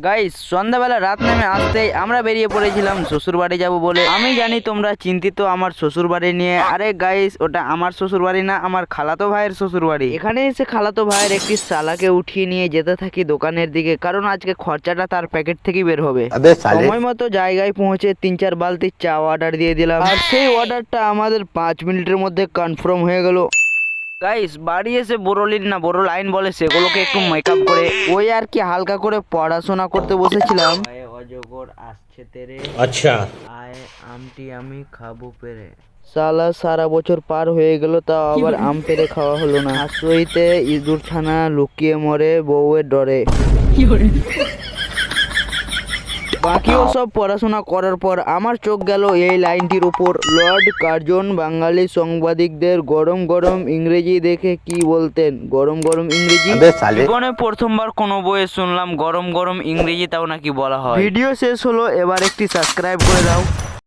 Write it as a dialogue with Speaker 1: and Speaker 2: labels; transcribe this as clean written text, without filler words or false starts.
Speaker 1: Guys সন্ধ্যাবেলা রাত নেমে আসতেই আমরা বেরিয়ে পড়েছিলাম শ্বশুর বাড়ি যাবো বলে। আমি জানি তোমরা চিন্তিত আমার শ্বশুর বাড়ি নিয়ে। আরে গাইস, ওটা আমার শ্বশুর বাড়ি না, আমার খালাতো ভাইয়ের শ্বশুর বাড়ি। এখানে এসে খালাতো ভাইয়ের একটি শালাকে উঠিয়ে নিয়ে যেতে থাকি দোকানের দিকে, কারণ আজকে খরচাটা তার প্যাকেট থেকেই বের হবে। সময় মতো জায়গায় পৌঁছে 3-4 বালতি চা অর্ডার দিয়ে দিলাম, আর সেই অর্ডারটা আমাদের 5 মিনিটের মধ্যে কনফার্ম হয়ে গেল। গাইস বাড়ি এসে বোরোলিন না বোরো লাইন বলে সেগুলোকে একটু মেকআপ করে ওই আর কি হালকা করে পড়াশোনা করতে বসেছিলাম। অজগর আসছে তেরে, আচ্ছা আয় আমটি আমি খাবো পেরে। সালা সারা বছর পার হয়ে গেল, তাও আবার আম পেরে খাওয়া হলো না। হাসুইতে ইঁদুর ছানা লুকিয়ে মরে বউয়ের ডরে। বাকিও সব পড়াশোনা করার পর আমার চোখ গেল এই লাইনটির উপর। লর্ড কার্জন বাঙালি সাংবাদিকদের গরম গরম ইংরেজি দেখে কি বলতেন, গরম গরম ইংরেজি। জীবনে প্রথমবার কোনো বইয়ে শুনলাম গরম গরম ইংরেজি তাও নাকি বলা হয়। ভিডিও শেষ হলো, এবার একটি সাবস্ক্রাইব করে দাও।